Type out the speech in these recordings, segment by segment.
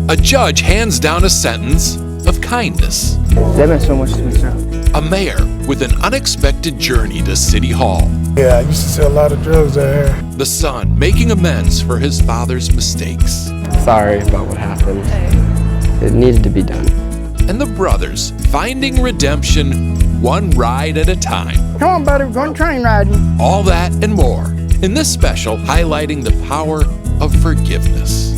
A judge hands down a sentence of kindness. That meant so much to me, sir. A mayor with an unexpected journey to City Hall. Yeah, I used to sell a lot of drugs out here. The son making amends for his father's mistakes. Sorry about what happened. It needed to be done. And the brothers finding redemption one ride at a time. Come on, buddy, we're going train riding. All that and more in this special highlighting the power of forgiveness.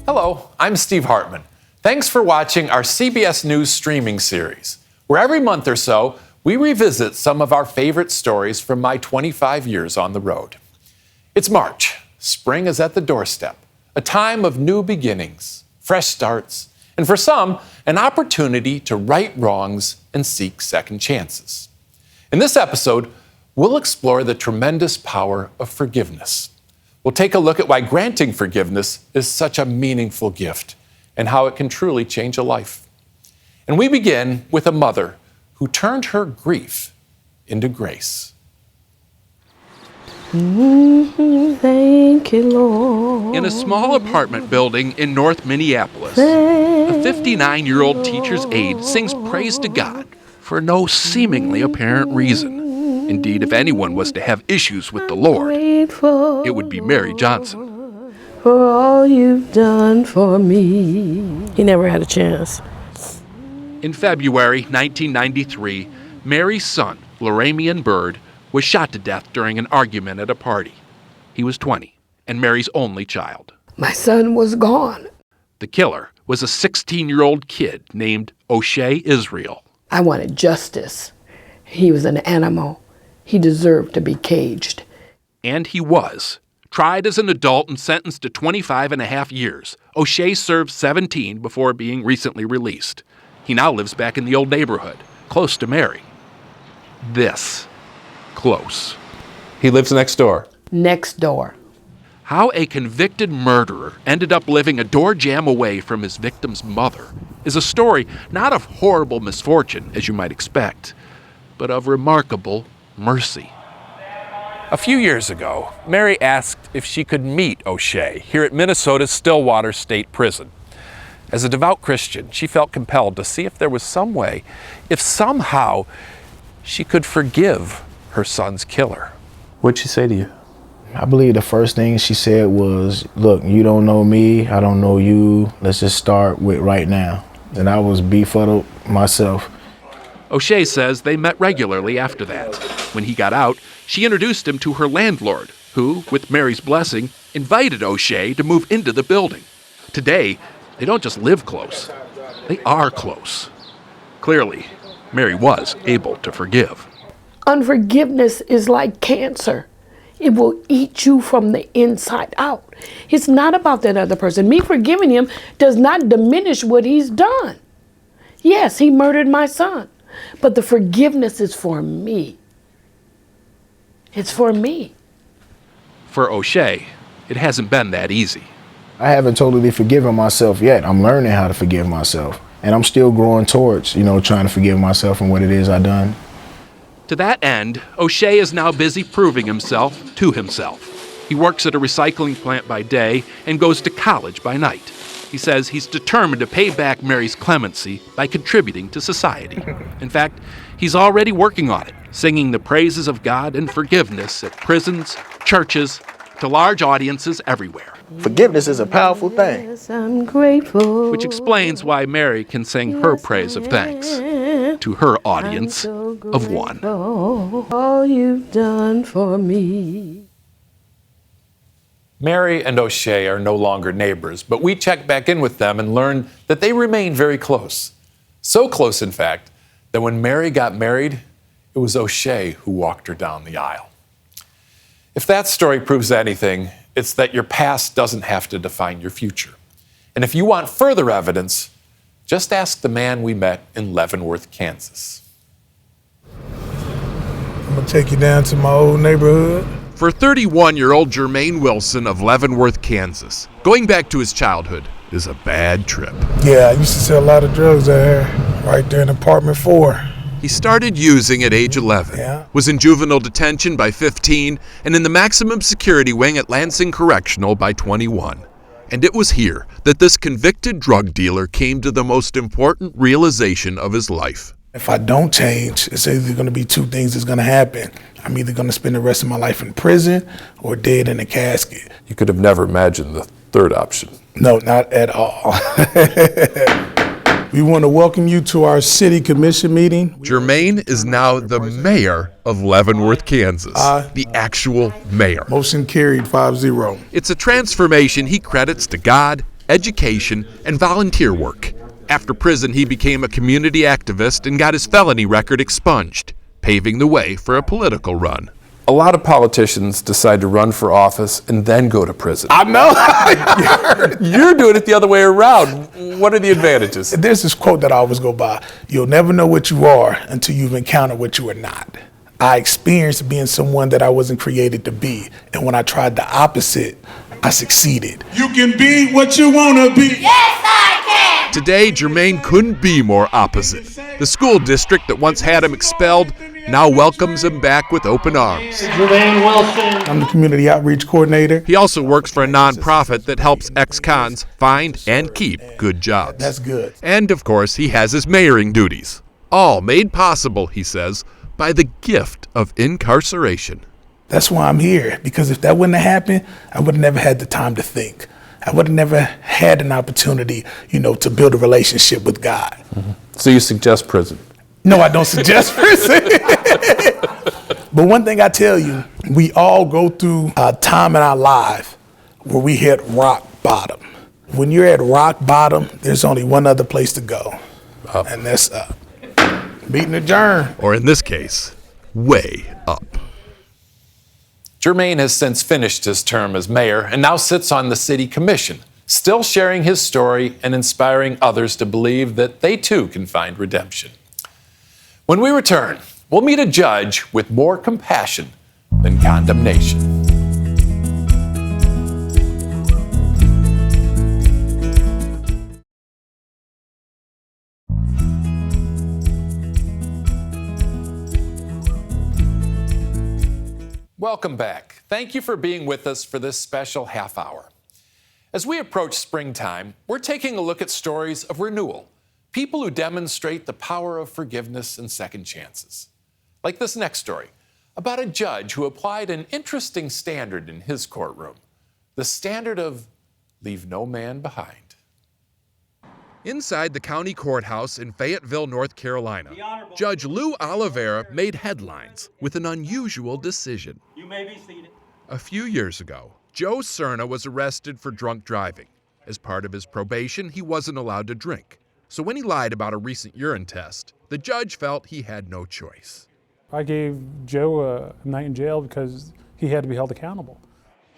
Hello, I'm Steve Hartman. Thanks for watching our CBS News streaming series, where every month or so, we revisit some of our favorite stories from my 25 years on the road. It's March. Spring is at the doorstep, a time of new beginnings, fresh starts, and for some, an opportunity to right wrongs and seek second chances. In this episode, we'll explore the tremendous power of forgiveness. We'll take a look at why granting forgiveness is such a meaningful gift and how it can truly change a life. And we begin with a mother who turned her grief into grace. Thank you, Lord. In a small apartment building in North Minneapolis, a 59-year-old teacher's aide sings praise to God for no seemingly apparent reason. Indeed, if anyone was to have issues with the Lord, it would be Mary Johnson. For all you've done for me. He never had a chance. In February 1993, Mary's son, Loramian Bird, was shot to death during an argument at a party. He was 20 and Mary's only child. My son was gone. The killer was a 16-year-old kid named O'Shea Israel. I wanted justice. He was an animal. He deserved to be caged. And he was. Tried as an adult and sentenced to 25 and a half years, O'Shea served 17 before being recently released. He now lives back in the old neighborhood, close to Mary. This close. He lives next door. Next door. How a convicted murderer ended up living a door jam away from his victim's mother is a story not of horrible misfortune, as you might expect, but of remarkable mercy. A few years ago, Mary asked if she could meet O'Shea here at Minnesota's Stillwater State Prison. As a devout Christian, she felt compelled to see if there was some way, if somehow she could forgive her son's killer. What'd she say to you? I believe the first thing she said was, look, you don't know me, I don't know you, let's just start with right now. And I was befuddled myself. O'Shea says they met regularly after that. When he got out, she introduced him to her landlord, who, with Mary's blessing, invited O'Shea to move into the building. Today, they don't just live close, they are close. Clearly, Mary was able to forgive. Unforgiveness is like cancer. It will eat you from the inside out. It's not about that other person. Me forgiving him does not diminish what he's done. Yes, he murdered my son, but the forgiveness is for me. It's for me. For O'Shea, it hasn't been that easy. I haven't totally forgiven myself yet. I'm learning how to forgive myself. And I'm still growing towards, trying to forgive myself and what it is I've done. To that end, O'Shea is now busy proving himself to himself. He works at a recycling plant by day and goes to college by night. He says he's determined to pay back Mary's clemency by contributing to society. In fact, he's already working on it, singing the praises of God and forgiveness at prisons, churches, to large audiences everywhere. Forgiveness is a powerful thing. Yes, I'm grateful. Which explains why Mary can sing her praise of thanks to her audience of one. All you've done for me. Mary and O'Shea are no longer neighbors, but we checked back in with them and learned that they remain very close. So close, in fact, that when Mary got married, it was O'Shea who walked her down the aisle. If that story proves anything, it's that your past doesn't have to define your future. And if you want further evidence, just ask the man we met in Leavenworth, Kansas. I'm gonna take you down to my old neighborhood. For 31-year-old Jermaine Wilson of Leavenworth, Kansas, going back to his childhood is a bad trip. Yeah, I used to sell a lot of drugs out here, right there in apartment 4. He started using at age 11, was in juvenile detention by 15, and in the maximum security wing at Lansing Correctional by 21. And it was here that this convicted drug dealer came to the most important realization of his life. If I don't change, it's either going to be two things that's going to happen. I'm either going to spend the rest of my life in prison or dead in a casket. You could have never imagined the third option. No, not at all. We want to welcome you to our city commission meeting. Jermaine is now the mayor of Leavenworth, Kansas. The actual mayor. Motion carried 5-0. It's a transformation he credits to God, education, and volunteer work. After prison, he became a community activist and got his felony record expunged, paving the way for a political run. A lot of politicians decide to run for office and then go to prison. I know. You're doing it the other way around. What are the advantages? There's this quote that I always go by. You'll never know what you are until you've encountered what you are not. I experienced being someone that I wasn't created to be. And when I tried the opposite, I succeeded. You can be what you want to be. Yes, I can. Today, Jermaine couldn't be more opposite. The school district that once had him expelled now welcomes him back with open arms. Jermaine Wilson. I'm the community outreach coordinator. He also works for a nonprofit that helps ex-cons find and keep good jobs. That's good. And, of course, he has his mayoring duties. All made possible, he says, by the gift of incarceration. That's why I'm here, because if that wouldn't have happened, I would have never had the time to think. I would have never had an opportunity, to build a relationship with God. Mm-hmm. So you suggest prison? No, I don't suggest prison. But one thing I tell you, we all go through a time in our life where we hit rock bottom. When you're at rock bottom, there's only one other place to go, up. And that's up. Meeting adjourned. Or in this case, way up. Jermaine has since finished his term as mayor and now sits on the city commission, still sharing his story and inspiring others to believe that they too can find redemption. When we return, we'll meet a judge with more compassion than condemnation. Welcome back. Thank you for being with us for this special half hour. As we approach springtime, we're taking a look at stories of renewal, people who demonstrate the power of forgiveness and second chances. Like this next story about a judge who applied an interesting standard in his courtroom, the standard of leave no man behind. Inside the county courthouse in Fayetteville, North Carolina, Judge Lou Oliveira made headlines with an unusual decision. You may be seated. A few years ago, Joe Cerna was arrested for drunk driving. As part of his probation, he wasn't allowed to drink. So when he lied about a recent urine test, the judge felt he had no choice. I gave Joe a night in jail because he had to be held accountable.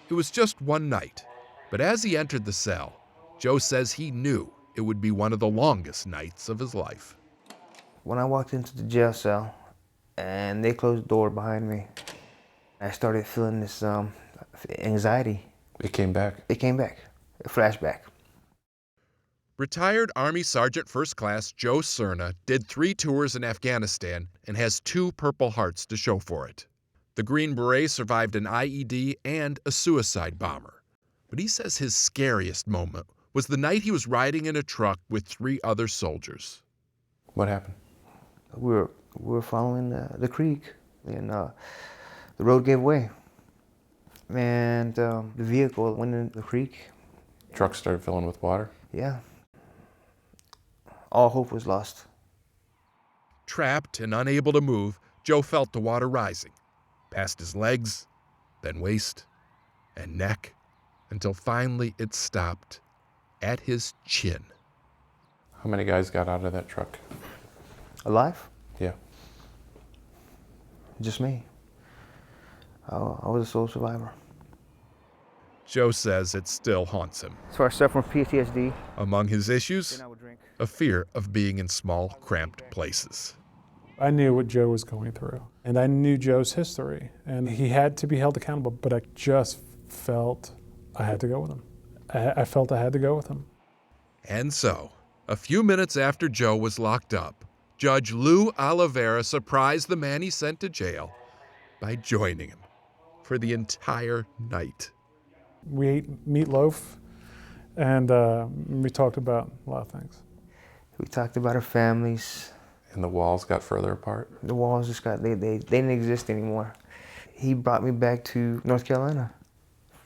It was just one night, but as he entered the cell, Joe says he knew it would be one of the longest nights of his life. When I walked into the jail cell and they closed the door behind me, I started feeling this anxiety. It came back. It came back, a flashback. Retired Army Sergeant First Class Joe Cerna did 3 tours in Afghanistan and has 2 Purple Hearts to show for it. The Green Beret survived an IED and a suicide bomber. But he says his scariest moment was the night he was riding in a truck with 3 other soldiers. What happened? We were following the creek, and the road gave way. And the vehicle went in the creek. Truck started filling with water? Yeah. All hope was lost. Trapped and unable to move, Joe felt the water rising, past his legs, then waist and neck, until finally it stopped at his chin. How many guys got out of that truck? Alive? Yeah. Just me. I was a sole survivor. Joe says it still haunts him. So I suffer from PTSD. Among his issues, a fear of being in small, cramped places. I knew what Joe was going through, and I knew Joe's history, and he had to be held accountable, but I just felt I had to go with him. I felt I had to go with him. And so, a few minutes after Joe was locked up, Judge Lou Oliveira surprised the man he sent to jail by joining him for the entire night. We ate meatloaf And we talked about a lot of things. We talked about our families. And the walls got further apart? The walls just got, they didn't exist anymore. He brought me back to North Carolina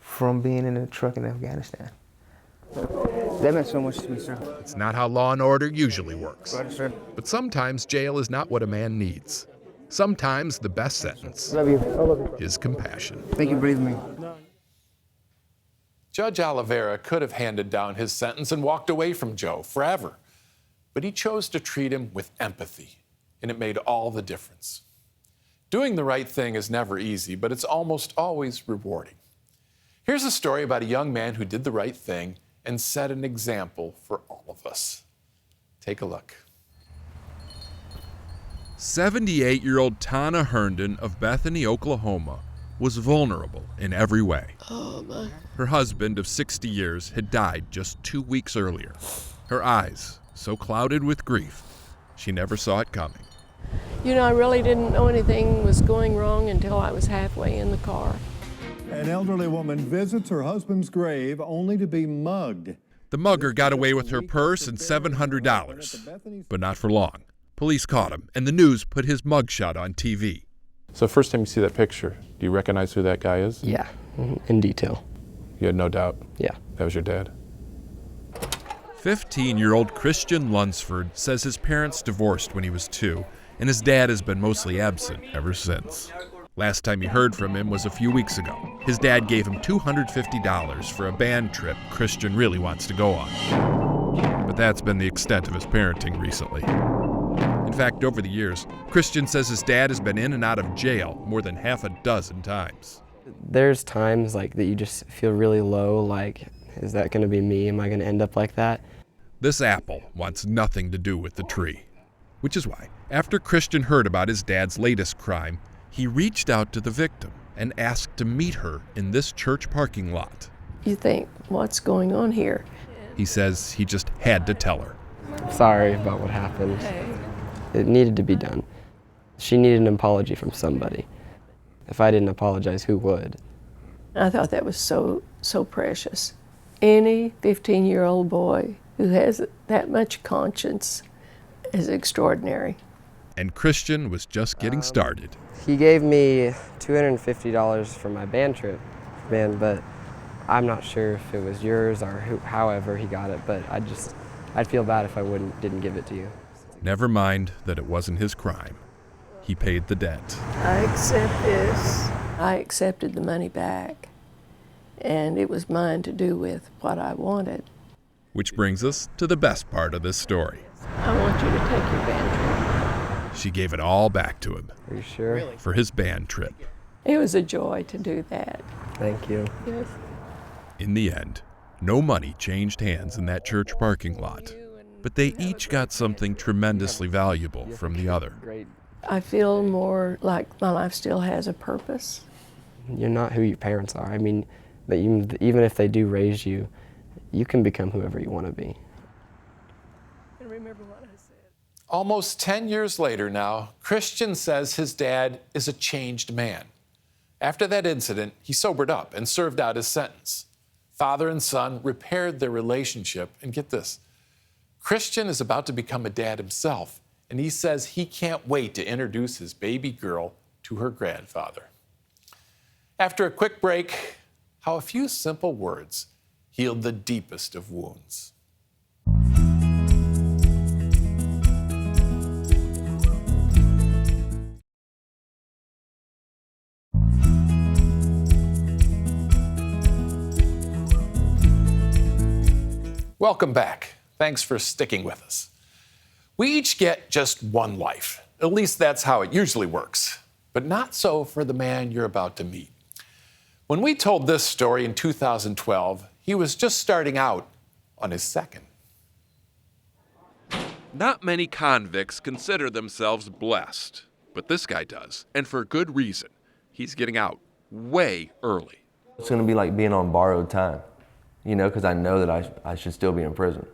from being in a truck in Afghanistan. That meant so much to me, sir. It's not how law and order usually works. Right, sir. But sometimes jail is not what a man needs. Sometimes the best sentence Love you. I love you. is compassion. Thank you for breathing me. Judge Oliveira could have handed down his sentence and walked away from Joe forever, but he chose to treat him with empathy, and it made all the difference. Doing the right thing is never easy, but it's almost always rewarding. Here's a story about a young man who did the right thing and set an example for all of us. Take a look. 78-year-old Tana Herndon of Bethany, Oklahoma, was vulnerable in every way. Oh, my. Her husband of 60 years had died just 2 weeks earlier. Her eyes so clouded with grief, she never saw it coming. You know, I really didn't know anything was going wrong until I was halfway in the car. An elderly woman visits her husband's grave only to be mugged. The mugger got away with her purse and $700, but not for long. Police caught him, and the news put his mugshot on TV. So first time you see that picture, do you recognize who that guy is? Yeah, in detail. You had no doubt? Yeah. That was your dad? 15-year-old Christian Lunsford says his parents divorced when he was 2, and his dad has been mostly absent ever since. Last time he heard from him was a few weeks ago. His dad gave him $250 for a band trip Christian really wants to go on. But that's been the extent of his parenting recently. In fact, over the years, Christian says his dad has been in and out of jail more than half a dozen times. There's times like that you just feel really low, like, is that going to be me? Am I going to end up like that? This apple wants nothing to do with the tree. Which is why, after Christian heard about his dad's latest crime, he reached out to the victim and asked to meet her in this church parking lot. You think, what's going on here? He says he just had to tell her. Sorry about what happened. It needed to be done. She needed an apology from somebody. If I didn't apologize, who would? I thought that was so precious. Any 15-year-old boy who has that much conscience is extraordinary. And Christian was just getting started. He gave me $250 for my band trip, man, but I'm not sure if it was yours or however he got it, but I'd feel bad if I didn't give it to you. Never mind that it wasn't his crime. He paid the debt. I accept this. I accepted the money back, and it was mine to do with what I wanted. Which brings us to the best part of this story. I want you to take your band trip. She gave it all back to him. Are you sure? For his band trip. It was a joy to do that. Thank you. Yes. In the end, no money changed hands in that church parking lot, but they each got something tremendously valuable from the other. I feel more like my life still has a purpose. You're not who your parents are. I mean, that even if they do raise you, you can become whoever you want to be. And remember what I said. Almost 10 years later now, Christian says his dad is a changed man. After that incident, he sobered up and served out his sentence. Father and son repaired their relationship, and get this, Christian is about to become a dad himself, and he says he can't wait to introduce his baby girl to her grandfather. After a quick break, how a few simple words healed the deepest of wounds. Welcome back. Thanks for sticking with us. We each get just one life. At least that's how it usually works. But not so for the man you're about to meet. When we told this story in 2012, he was just starting out on his second. Not many convicts consider themselves blessed, but this guy does, and for good reason. He's getting out way early. It's going to be like being on borrowed time, you know, because I know that I should still be in prison,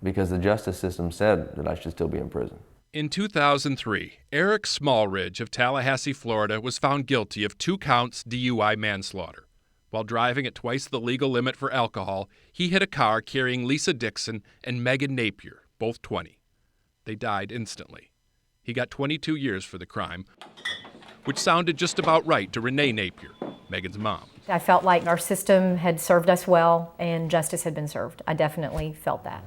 because the justice system said that I should still be in prison. In 2003, Eric Smallridge of Tallahassee, Florida, was found guilty of 2 counts DUI manslaughter. While driving at twice the legal limit for alcohol, he hit a car carrying Lisa Dixon and Megan Napier, both 20. They died instantly. He got 22 years for the crime, which sounded just about right to Renee Napier, Megan's mom. I felt like our system had served us well and justice had been served. I definitely felt that.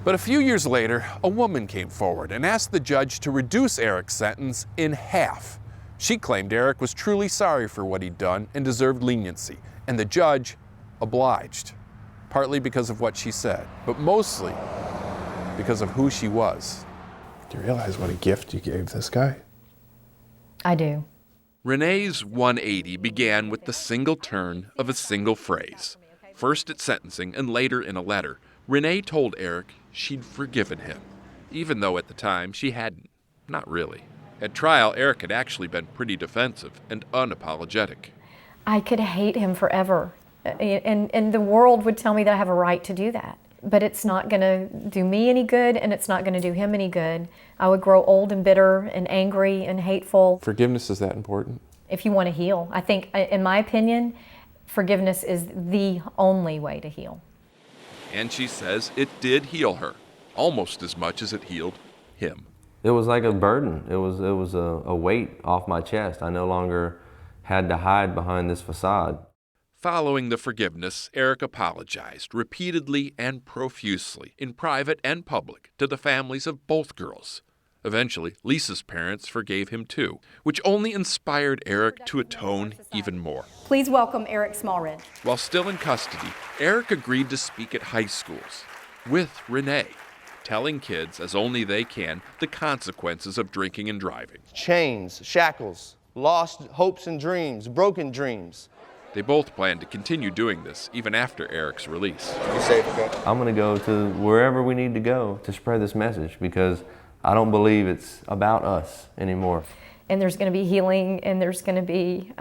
But a few years later, a woman came forward and asked the judge to reduce Eric's sentence in half. She claimed Eric was truly sorry for what he'd done and deserved leniency, and the judge obliged, partly because of what she said, but mostly because of who she was. Do you realize what a gift you gave this guy? I do. Renee's 180 began with the single turn of a single phrase. First at sentencing and later in a letter, Renee told Eric she'd forgiven him, even though at the time she hadn't. Not really. At trial, Eric had actually been pretty defensive and unapologetic. I could hate him forever, and the world would tell me that I have a right to do that. But it's not going to do me any good, and it's not going to do him any good. I would grow old and bitter and angry and hateful. Forgiveness is that important? If you want to heal. I think, in my opinion, forgiveness is the only way to heal. And she says it did heal her, almost as much as it healed him. It was like a burden. It was a weight off my chest. I no longer had to hide behind this facade. Following the forgiveness, Eric apologized repeatedly and profusely, in private and public, to the families of both girls. Eventually, Lisa's parents forgave him too, which only inspired Eric to atone even more. Please welcome Eric Smallridge. While still in custody, Eric agreed to speak at high schools with Renee, telling kids, as only they can, the consequences of drinking and driving. Chains, shackles, lost hopes and dreams, broken dreams. They both plan to continue doing this even after Eric's release. You safe, okay? I'm going to go to wherever we need to go to spread this message, because I don't believe it's about us anymore. And there's going to be healing, and there's going to be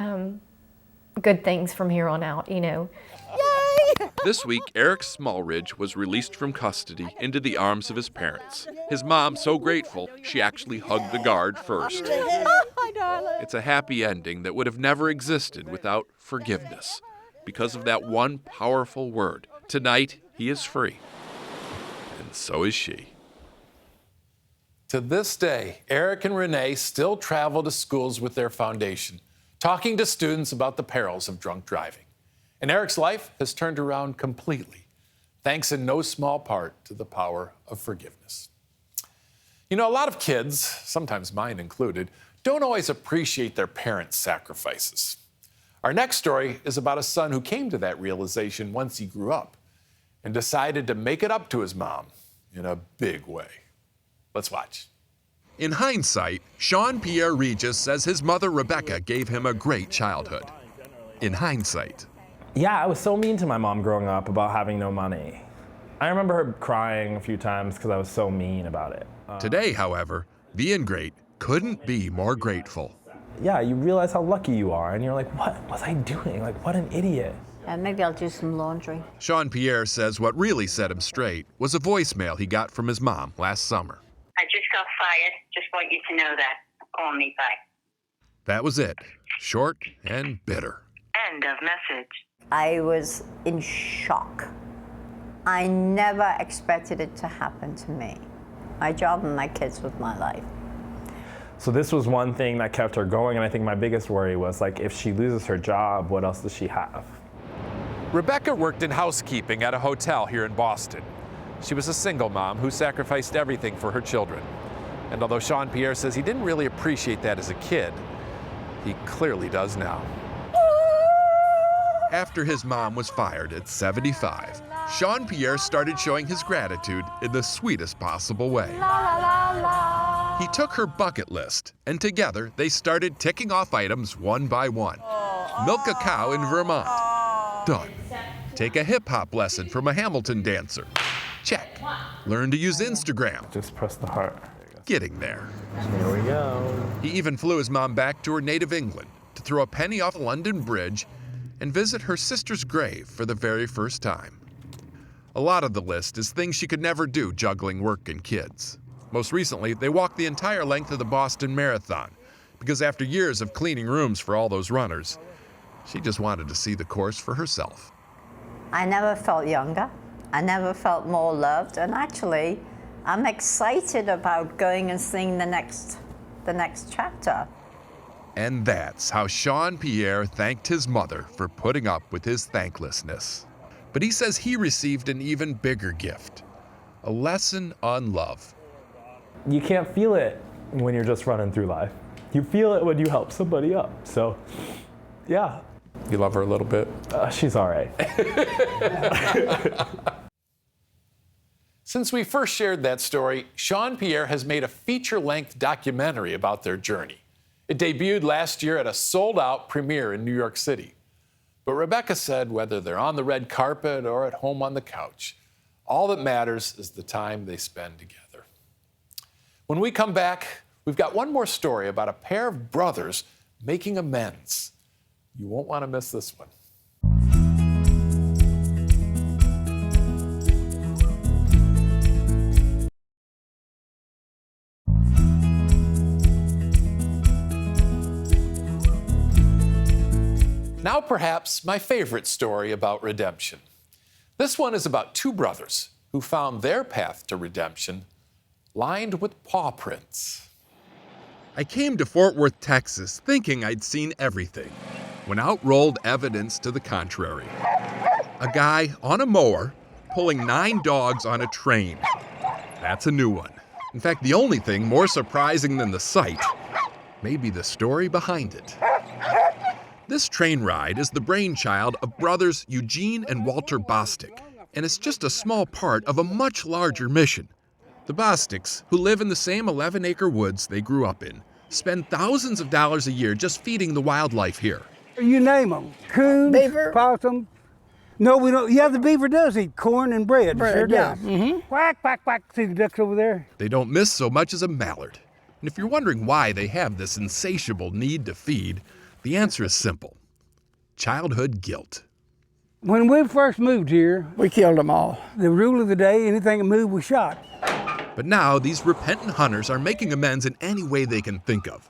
good things from here on out, you know. Yay! This week, Eric Smallridge was released from custody into the arms of his parents. His mom, so grateful, she actually hugged the guard first. It's a happy ending that would have never existed without forgiveness, because of that one powerful word. Tonight, he is free, and so is she. To this day, Eric and Renee still travel to schools with their foundation, talking to students about the perils of drunk driving. And Eric's life has turned around completely, thanks in no small part to the power of forgiveness. You know, a lot of kids, sometimes mine included, don't always appreciate their parents' sacrifices. Our next story is about a son who came to that realization once he grew up and decided to make it up to his mom in a big way. Let's watch. In hindsight, Sean Pierre Regis says his mother Rebecca gave him a great childhood. In hindsight. Yeah, I was so mean to my mom growing up about having no money. I remember her crying a few times because I was so mean about it. Today, however, being great couldn't be more grateful. Yeah, you realize how lucky you are, and you're like, what was I doing? Like, what an idiot. Maybe I'll do some laundry. Sean Pierre says what really set him straight was a voicemail he got from his mom last summer. I just got fired. Just want you to know that. Call me back. That was it. Short and bitter. End of message. I was in shock. I never expected it to happen to me. My job and my kids was my life. So this was one thing that kept her going, and I think my biggest worry was, like, if she loses her job, what else does she have? Rebecca worked in housekeeping at a hotel here in Boston. She was a single mom who sacrificed everything for her children. And although Sean Pierre says he didn't really appreciate that as a kid, he clearly does now. After his mom was fired at 75, Sean Pierre started showing his gratitude in the sweetest possible way. He took her bucket list, and together they started ticking off items one by one. Milk a cow in Vermont. Done. Take a hip-hop lesson from a Hamilton dancer. Check. Learn to use Instagram. Just press the heart. Getting there. Here we go. He even flew his mom back to her native England to throw a penny off a London Bridge and visit her sister's grave for the very first time. A lot of the list is things she could never do juggling work and kids. Most recently, they walked the entire length of the Boston Marathon because after years of cleaning rooms for all those runners, She just wanted to see the course for herself. I never felt younger. I never felt more loved. And actually, I'm excited about going and seeing the next chapter. And that's how Sean Pierre thanked his mother for putting up with his thanklessness. But he says he received an even bigger gift, a lesson on love. You can't feel it when you're just running through life. You feel it when you help somebody up. So, yeah. You love her a little bit? She's all right. Since we first shared that story, Sean Pierre has made a feature-length documentary about their journey. It debuted last year at a sold-out premiere in New York City. But Rebecca said whether they're on the red carpet or at home on the couch, all that matters is the time they spend together. When we come back, we've got one more story about a pair of brothers making amends. You won't want to miss this one. Now perhaps my favorite story about redemption. This one is about two brothers who found their path to redemption lined with paw prints. I came to Fort Worth, Texas, thinking I'd seen everything, when out rolled evidence to the contrary. A guy on a mower pulling 9 dogs on a train. That's a new one. In fact, the only thing more surprising than the sight may be the story behind it. This train ride is the brainchild of brothers Eugene and Walter Bostic, and it's just a small part of a much larger mission. The Bostics, who live in the same 11-acre woods they grew up in, spend thousands of dollars a year just feeding the wildlife here. You name them. Coons, Beaver. possum. No, we don't. Yeah, the beaver does eat corn and bread. Sure yeah. does. Mm-hmm. Quack, quack, quack. See the ducks over there? They don't miss so much as a mallard. And if you're wondering why they have this insatiable need to feed, the answer is simple: childhood guilt. When we first moved here, We killed them all. the rule of the day, anything that moved, we shot. But now these repentant hunters are making amends in any way they can think of,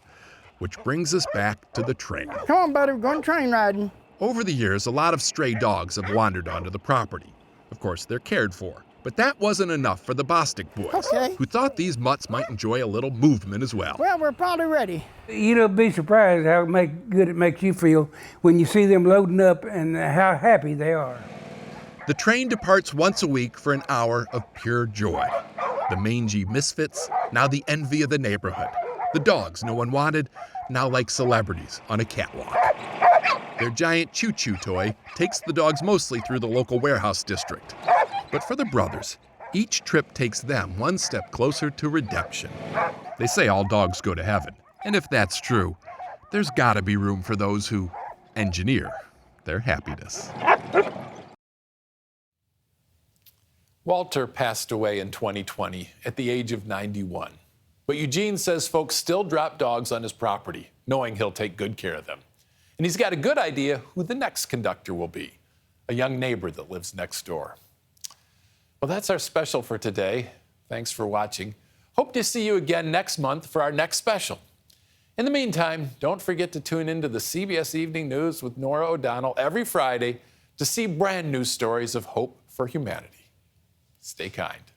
which brings us back to the train. Come on, buddy, we're going train riding. Over the years, a lot of stray dogs have wandered onto the property. Of course, they're cared for. But that wasn't enough for the Bostic boys, Okay. who thought these mutts might enjoy a little movement as well. Well, we're probably ready. You know, be surprised how good it makes you feel when you see them loading up and how happy they are. The train departs once a week for an hour of pure joy. The mangy misfits, now the envy of the neighborhood. The dogs no one wanted, now like celebrities on a catwalk. Their giant choo-choo toy takes the dogs mostly through the local warehouse district. But for the brothers, each trip takes them one step closer to redemption. They say all dogs go to heaven, and if that's true, there's gotta be room for those who engineer their happiness. Walter passed away in 2020 at the age of 91. But Eugene says folks still drop dogs on his property, knowing he'll take good care of them. And he's got a good idea who the next conductor will be, a young neighbor that lives next door. Well, that's our special for today. Thanks for watching. Hope to see you again next month for our next special. In the meantime, don't forget to tune into the CBS Evening News with Nora O'Donnell every Friday to see brand new stories of hope for humanity. Stay kind.